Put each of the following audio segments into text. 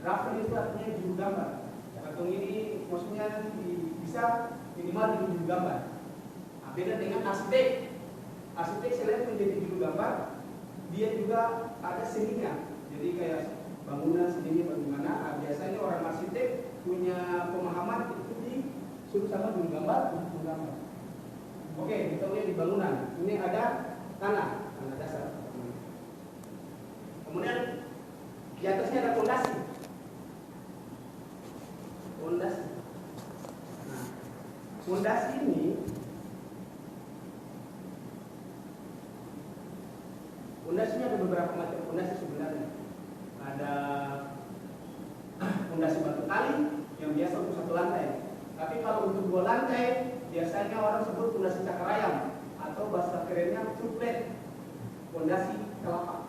Grafir itu artinya juru gambar. Patung ini maksudnya bisa minimal di juru gambar. Nah, beda dengan arsitek. Arsitek selain menjadi juru gambar, dia juga ada seninya. Jadi kayak bangunan sendiri bagaimana. Nah, biasanya orang arsitek punya pemahaman itu disuruh sama juru gambar untuk menggambar. Oke, kita lihat di bangunan. Ini ada tanah dasar. Kemudian di atasnya ada fondasi. Nah, fondasi ini fondasinya ada beberapa macam fondasi sebenarnya. Ada fondasi batu kali yang biasa untuk satu lantai. Tapi kalau untuk dua lantai, biasanya orang sebut fondasi cakrayam atau bahasa kerennya triplet, fondasi kelapa.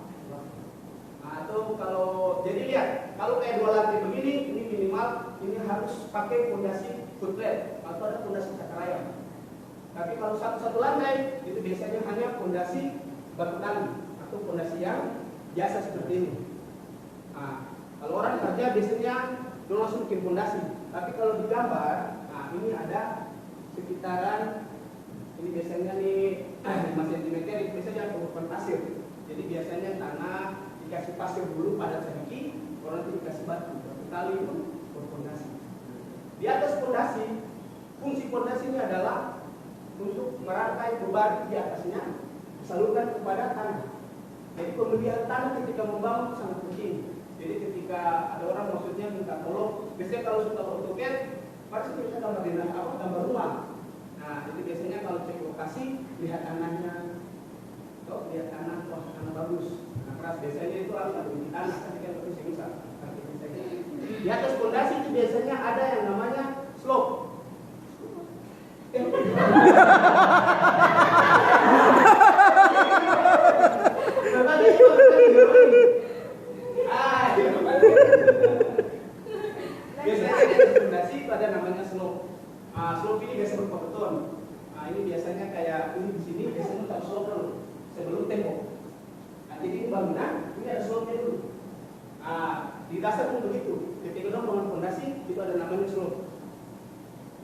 Nah, atau kalau jadi lihat, kalau kayak dua lantai begini, ini minimal ini harus pakai fondasi triplet atau ada fondasi cakrayam. Tapi kalau satu lantai, itu biasanya hanya fondasi batu kali atau fondasi yang biasa seperti ini. Nah, kalau orang kerja biasanya langsung bikin fondasi. Tapi kalau digambar, nah ini ada sekitaran, ini biasanya nih 5 cm, itu biasanya bukan pasir. Jadi biasanya tanah dikasih pasir dulu pada sedikit, orang nanti dikasih batu kali itu berfondasi. Di atas fondasi, fungsi fondasi ini adalah untuk merangkai beban di atasnya, disalurkan kepada tanah. Jadi pemilihan tanah ketika membangun sangat penting. Jadi ketika ada orang maksudnya minta tolong, biasanya kalau sudah AutoCAD, pasti kita gambar rumah. Nah, jadi biasanya kalau cek lokasi, lihat tanahnya, lihat tanah, wah tanah bagus. Nah, keras biasanya itu harus ada di tanah, tapi kan itu bisa. Di atas fondasi itu biasanya ada yang namanya slope. Biasanya di atas fondasi itu ada namanya slope. Slope ini biasa berupa beton. Nah, ini biasanya kayak ini di sini biasanya tak slope dulu sebelum tembok. Nah, jadi ini bangunan, ini ada slope dulu. Di dasar pun begitu. Ketika kita bangun fondasi itu ada namanya slope.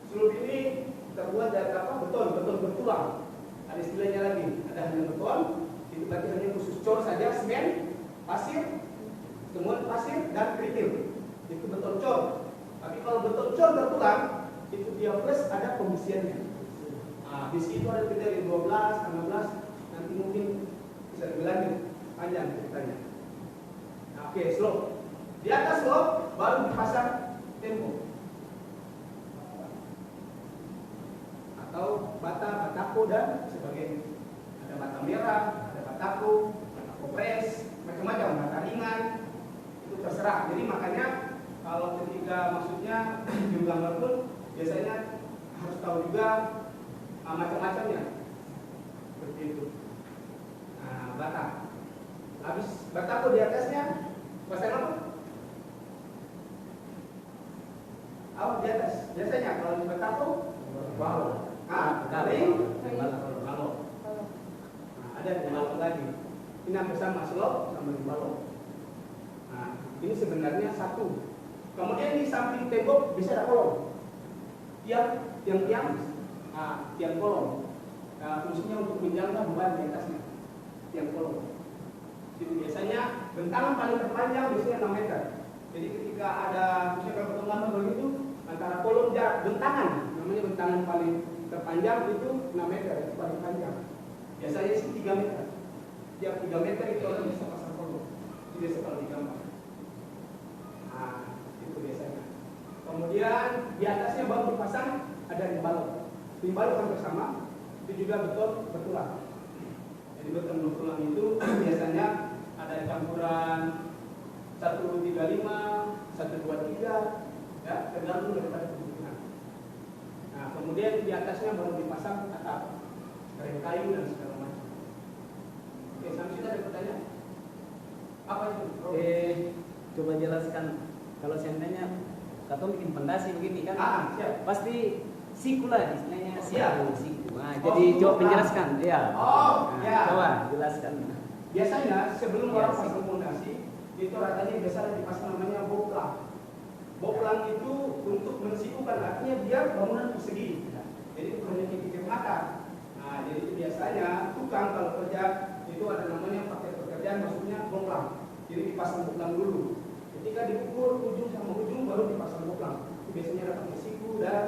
Slope ini terbuat dari apa? Beton bertulang. Ada istilahnya lagi. Ada hanya beton. Itu berarti hanya khusus cor saja, semen, pasir, temuan pasir dan kerikil. Itu beton cor. Tapi kalau beton cor bertulang, itu dia plus ada pembisiannya. Bisi itu ada dari 12, 16, nanti mungkin bisa dibilangin panjang ceritanya. Oke, slope. Di atas slope baru dipasang tembok atau batako dan sebagainya. Ada bata merah, ada batako, bata kopres, macam-macam, bata ringan. Itu terserah. Jadi makanya kalau ketika maksudnya di gambar pun biasanya harus tahu juga macam-macamnya. Seperti itu. Nah, bata. Habis batako di atasnya pasang apa? Di atas. Biasanya kalau di batako balok. Garing, balok. Ada di balok lagi. Ini hampir sama slope sama di balok. Nah, ini sebenarnya satu. Kemudian di samping tembok bisa ada kolom. Tiang kolom. Fungsinya untuk menjaga beban di atasnya. Tiang kolom. Jadi biasanya bentangan paling terpanjang biasanya 6 meter. Jadi ketika ada misalkan potongan begitu antara kolom jarak bentangan, namanya bentangan paling terpanjang itu 6 meter, itu paling panjang. Biasanya sih 3 meter. Tiap 3 meter itu orang bisa pasang kolom. Itu biasa kalau digambar. Nah, itu biasanya. Kemudian di atasnya baru dipasang ada rimbalok. Rimbalok hampir sama, itu juga beton bertulang. Jadi beton bertulang itu biasanya ada campuran 135, 123, ya, tergantung daripada kebutuhan. Nah, kemudian di atasnya baru dipasang atap, rem kayu dan segala macam. Oke, sampai sini ada pertanyaan? Apa itu? Coba jelaskan kalau seandainya katong bikin fondasi begini kan? Siap. Pasti siku lah istilahnya siku. Nah, Oh, jadi siku, coba penjelaskan, ya. Ya. Coba jelaskan. Biasanya sebelum orang pasang fondasi itu ratanya biasanya dipasang namanya bopla. tukang itu untuk mensikukan, artinya biar bangunan persegi. Jadi bukan hanya kikir mata. Nah, jadi itu biasanya tukang kalau kerja itu ada namanya pakai pekerjaan, maksudnya boplang. Jadi dipasang boplang dulu. Ketika diukur ujung sama ujung baru dipasang boplang. Itu biasanya ada pakai siku dan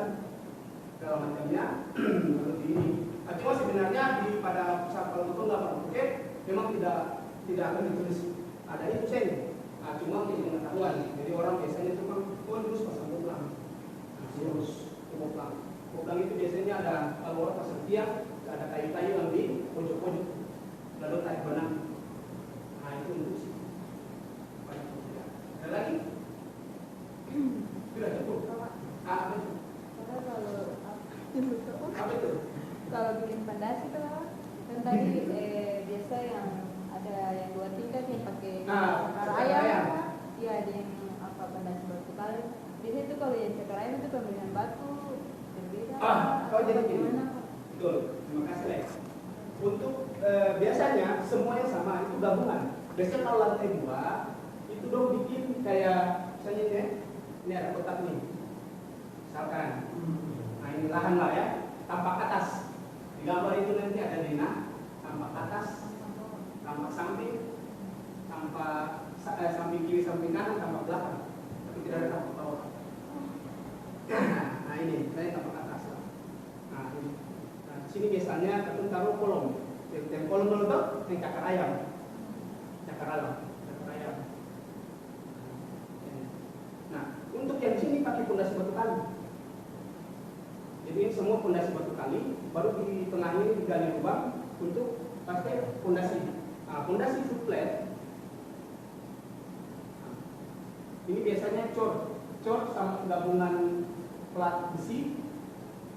segala macamnya. Lalu di ini. Nah, cuma sebenarnya pada saat kalau betul nggak pakai, memang tidak akan ditulis ada itu sen. Nah, cuma untuk pengetahuan. Jadi orang biasanya tukang terus pasang boplang. Nah, terus boplang. Boplang itu biasanya ada kalau orang pasang tiang, ada kayu-kayu yang di pojok-pojok. Lalu tarik benang. Nah, itu untuk sih. Ada lagi? Sudah cukup. Apa itu? Apa itu? Kalau bikin fondasi tuh kan tadi biasa yang ada yang 2 tingkat yang pakai cakar ayam, iya ada yang apa fondasi batu kali. Biasanya itu kalau yang cakar ayam itu pemilihan batu berbeda. Kalau jadi gini. Betul. Terima kasih Lex. Untuk biasanya semuanya sama, itu gabungan. Biasanya kalau lantai 2 itu dong bikin kayak misalnya ini ada kotak nih. Misalkan. Nah, ini lahan lah ya, tampak atas. Di gambar itu nanti ada denah, tampak atas, tampak samping, tampak samping kiri, samping kanan, tampak belakang. Tapi tidak ada tampak bawah. Nah ini tampak atas. Nah ini. Nah, sini biasanya kita taruh kolom. Yang kolom dulu tuh yang cakar ayam. Cakar ayam. Nah, untuk yang sini pakai pondasi batu kali. Jadi semua pondasi batu kali, baru di tengahnya digali lubang untuk pakai pondasi. Nah, pondasi flat. Nah, ini biasanya cor sama gabungan plat besi.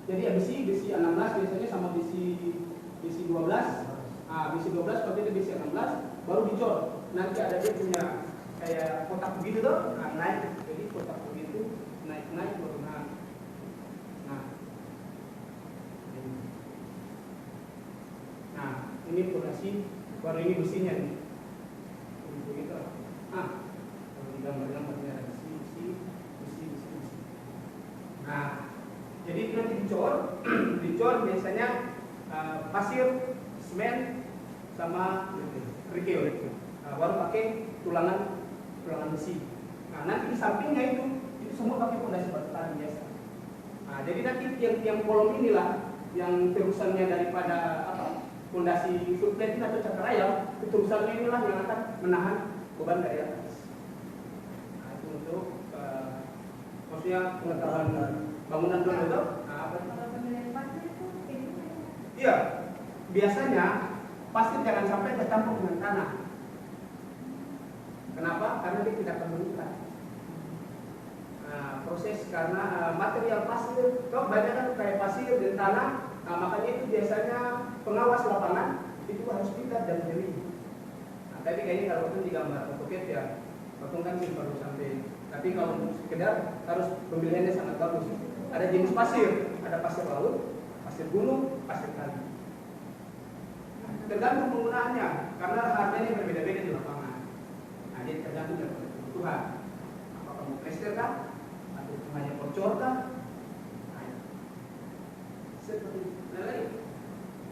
Jadi ya besi 16 biasanya sama besi 12. Nah, besi 12 pakai besi 16 baru dicor. Nanti ada dia punya kayak kotak begitu tuh, nah, naik. Jadi kotak begitu naik baru naik. Nah, ini pondasi baru ini besinya nih. Begitu. Kalau di gambar-gambarnya ada besi. Nah, jadi itu nanti dicor biasanya pasir, semen, sama kerikil. Nah, baru pakai tulangan besi. Nah, nanti di sampingnya itu semua pakai pondasi batu kali biasa. Nah, jadi nanti tiang kolom inilah yang terusannya daripada pondasi sublet atau cakar ayam, terusannya inilah yang akan menahan beban dari atas. Nah, itu untuk maksudnya pengetahuan bangunan dulu itu. Nah, apa? Kalau pemilihan pasir itu kayak gimana? Iya, biasanya pasir jangan sampai tercampur dengan tanah. Kenapa? Karena dia tidak akan mengikat. Nah, proses karena material pasir, kalau banyak kan kayak pasir dan tanah. Nah, makanya itu biasanya pengawas lapangan itu harus pintar dan jeli. Nah, tapi kayaknya kalau itu di gambar AutoCAD ya, potong kan sih baru sampai. Tapi kalau sekedar harus pemilihannya sangat bagus. Ada jenis pasir, ada pasir laut, pasir gunung, pasir kali. Nah, tergantung penggunaannya, karena harganya berbeda-beda di lapangan. Nah, jadi tergantung dari kebutuhan. Apakah mau plester kah? Atau hanya bocor kah? Seperti itu. Nah, lagi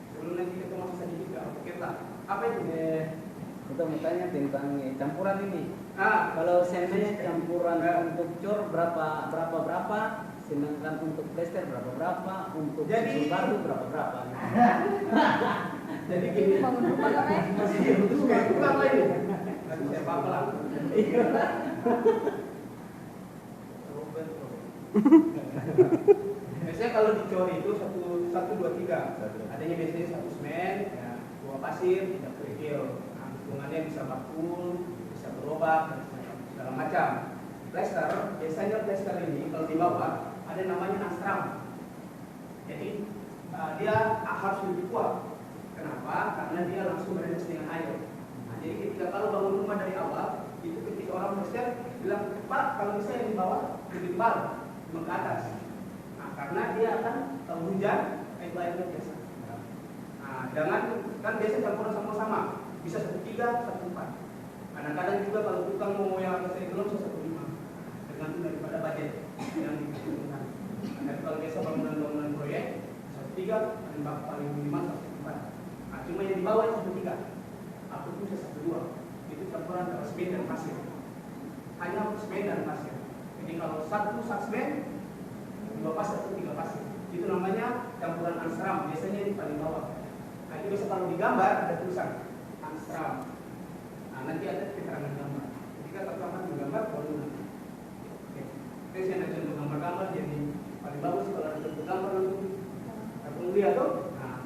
sebelum nanti kita masuk saja juga AutoCAD lah. Apa itu? Kita mau tanya tentang campuran ini. Kalau Seandainya campuran untuk cor berapa, sedangkan untuk plester berapa, untuk susun batu berapa. Jadi gini. Bangun rumah kan? Masih butuh kayak tukang lah ini. Nggak bisa apa-apa lah. Biasanya kalau dicor itu 1, 2, 3. Adanya biasanya 1 semen, ya, 2 pasir, 3 kerikil. Nah, hitungannya bisa bakul, bisa berlobak, segala macam. Plester, biasanya plester ini kalau di bawah ada namanya astram. Jadi dia harus lebih kuat. Kenapa? Karena dia langsung berendam dengan air. Nah, jadi ketika kalau bangun rumah dari awal, itu ketika orang plester bilang, Pak, kalau misalnya yang di bawah lebih tebal, ke atas. Nah, karena dia akan hujan, airnya biasa. Nah, jangan kan biasa campuran sama-sama, bisa 1,3, 1,4. Kadang-kadang juga kalau tukang mau yang agak sering belum 1,5, tergantung daripada budget. kalau satu saksmen 2 pasir atau 3 pasir. Itu namanya campuran Amsterdam. Biasanya di paling bawah. Nah, itu biasa kalau digambar ada tulisan Amsterdam. Nah, nanti ada keterangan gambar. Ketika tergambar menggambar volume. Oke. Oke, saya ada contoh gambar-gambar jadi paling bagus kalau ada contoh gambar nanti. Aku lihat tuh. Nah,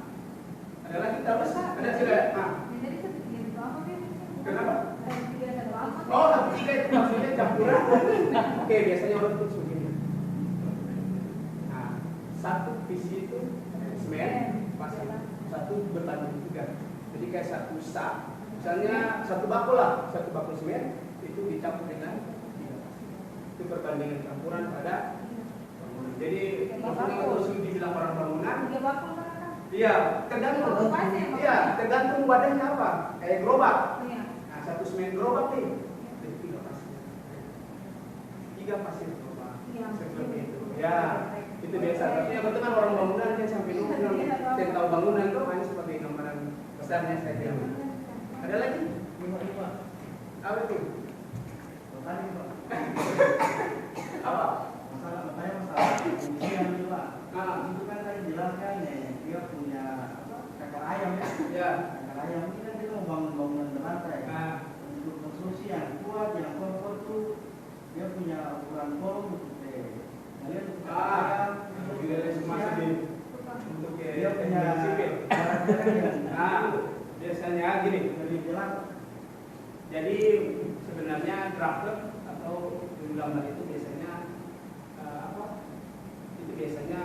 ada lagi tambah ada tidak? Nah, Jadi seperti apa kan? kenapa? Tiga satu apa? Oh, tiga itu maksudnya campuran. Oke, biasanya orang tulis begini. Nah, satu visi itu semen pasir, satu berbanding 3. Jadi kayak satu sak, misalnya satu bakul lah, satu bakul semen itu dicampur dengan 3 pasir. Itu perbandingan campuran pada bangunan. Jadi maksudnya kalau sudah dibilang orang bangunan, Tiga bakul kan? iya tergantung. Bakul pasir, bakul Iya, pasir. tergantung wadahnya apa. Kayak gerobak. Iya. Nah, satu semen gerobak nih, jadi 3 pasir. 3 pasir gerobak. Iya. Seperti itu. Ya, itu biasa. Tapi yang penting kan orang bangunan kan sampai dulu bilang, saya tahu bangunan tuh hanya sebagai gambaran besarnya saya bilang. Ada lagi? Apa itu? Apa? Makanya masalah ujian itu Pak. Ah. Itu kan tadi jelaskan nih, dia punya cakar ayam ya. Ya. Cakar ayam ini kan dia mau bangun bangunan berlantai. Ah. Untuk konstruksi yang kuat, yang kokoh tuh dia punya ukuran kolom gede. Nah, dia untuk cakar ayam, untuk Juga ada semasa di untuk dia punya sipil. jarak-jarak yang Nah, biasanya gini. lebih jelas. Jadi sebenarnya drafter atau gambar itu biasanya itu biasanya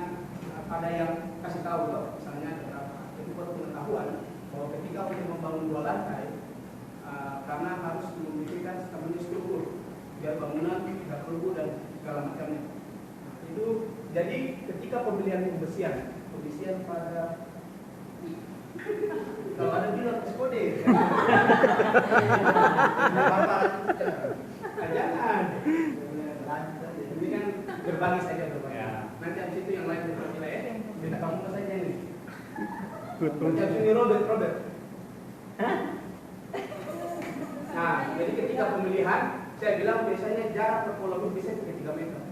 ada yang kasih tahu loh, misalnya ada berapa. Jadi buat pengetahuan bahwa ketika untuk membangun 2 lantai, karena harus memiliki namanya struktur biar bangunan tidak kerubuh dan segala macamnya. Nah, itu jadi ketika pembelian pembesian pada kalau ada bilang kode. Jangan. Ini kan berbagi saja berbagi. Ya. Nanti habis itu yang lain berbagi lah ya. Kita kamu ke saja ini. Nanti habis ini Robert. Nah, jadi ketika pemilihan, saya bilang biasanya jarak per kolom itu bisa 3 meter.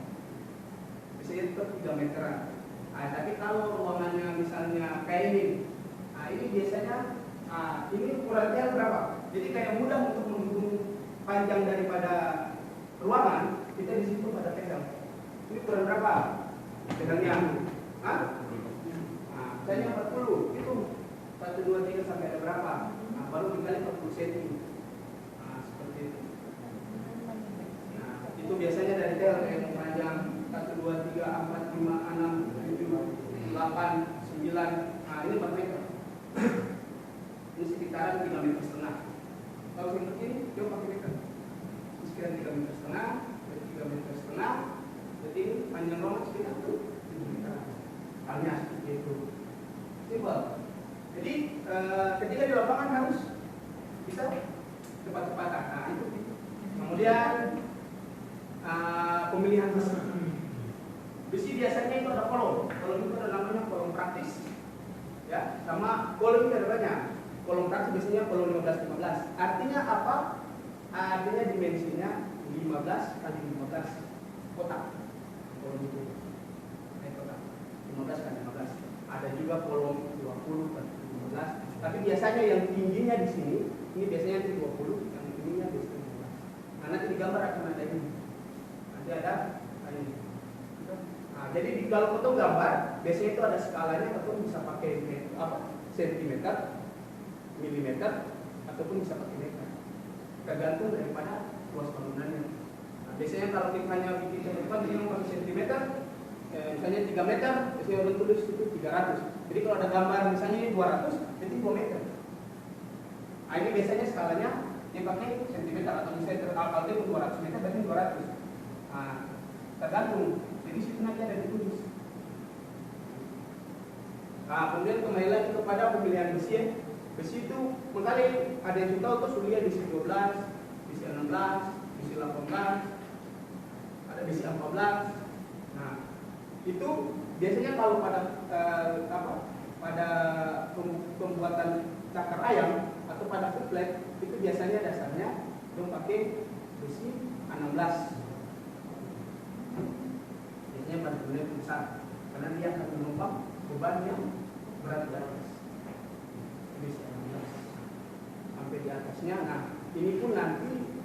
Biasanya itu 3 meteran. Nah, tapi kalau ruangannya misalnya kayak ini, nah ini biasanya, ini ukurannya berapa? Jadi kayak mudah untuk menghitung panjang daripada ruangan, kita di situ pada pegang. Ini ukuran berapa? Pegangnya. Nah, misalnya 40, itu 1, 2, 3 sampai ada berapa? Nah, baru dikali 40 cm. Nah, seperti itu. Nah, itu biasanya dari tel yang panjang 1, 2, 3, 4, 5, 6, 7, 8, 9. Nah, ini 4 meter. Ini sekitaran 3,5 meter. Kalau seperti ini, dia pakai meter. Ini sekitar 3,5 meter, 3,5 meter. Jadi panjang ruangan sekitar 7 meter. Halnya seperti itu. Simpel. Jadi ketika di lapangan harus bisa cepat-cepatan. Nah, itu. Kemudian pemilihan besi. Besi biasanya itu ada kolom. Kolom itu ada namanya kolom praktis. Ya, sama kolom itu ada banyak. Kolom praktis biasanya kolom 15-15. Artinya apa? Artinya dimensinya 15 kali 15 kotak. Kolom itu kotak 15 kali 15. Ada juga kolom 20 kali 15. Tapi biasanya yang tingginya di sini, ini biasanya di 20, yang tingginya di sini 15. Nah, nanti digambar akan ada ini. Nanti ada ini. Nah, jadi kalau foto gambar, biasanya itu ada skalanya, ataupun bisa pakai sentimeter, milimeter, ataupun bisa pakai meter. Tergantung daripada luas bangunannya. Nah, biasanya kalau kita hanya bikin contoh di sini pakai sentimeter, misalnya 3 meter, biasanya orang tulis itu 300. Jadi kalau ada gambar misalnya ini 200, jadi 2 meter. Nah, ini biasanya skalanya dipakai sentimeter atau misalnya kalau itu 200 meter, berarti 200. Nah, tergantung. Jadi situ nanti ada ditulis. Nah, kemudian kembali lagi kepada pemilihan besi. Besi itu mengkali ada yang tahu tuh sulia besi 12, besi 16, besi 18, ada besi 14. Nah, itu biasanya kalau pada pada pembuatan cakar ayam atau pada kuplet itu biasanya dasarnya dong pakai besi 16. besar karena dia akan menumpang beban yang berat di atas. Bisa sampai di atasnya. Nah, ini pun nanti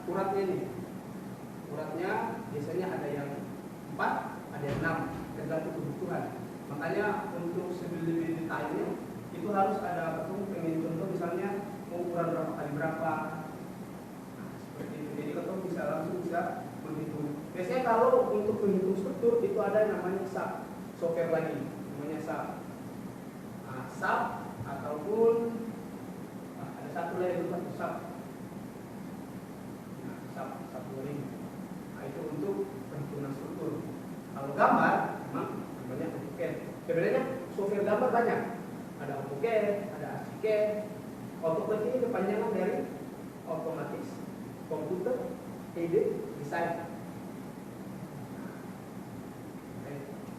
uratnya nih. Uratnya biasanya ada yang 4, ada yang 6, tergantung kebutuhan. Makanya untuk lebih detailnya itu harus ada pengen contoh misalnya ukuran berapa kali berapa. Nah, seperti itu. Jadi kalau langsung bisa menghitung. Biasanya kalau untuk menghitung struktur itu ada yang namanya SAP, software lagi namanya SAP. Nah, SAP ataupun ada satu lagi lupa SAP. Nah, SAP ini. Nah, itu untuk perhitungan struktur. Kalau gambar, memang namanya AutoCAD. Sebenarnya software gambar banyak. Ada AutoCAD, ada ArchiCAD. AutoCAD ini kepanjangan dari otomatis komputer aided design.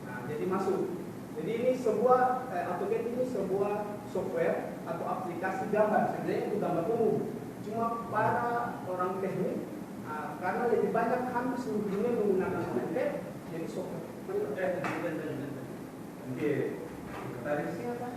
Nah, jadi masuk. Jadi ini sebuah AutoCAD ini sebuah software atau aplikasi gambar. Sebenarnya itu gambar umum. Cuma para orang teknik karena lebih banyak hampir seluruh dunia menggunakan AutoCAD, jadi software. Siapa?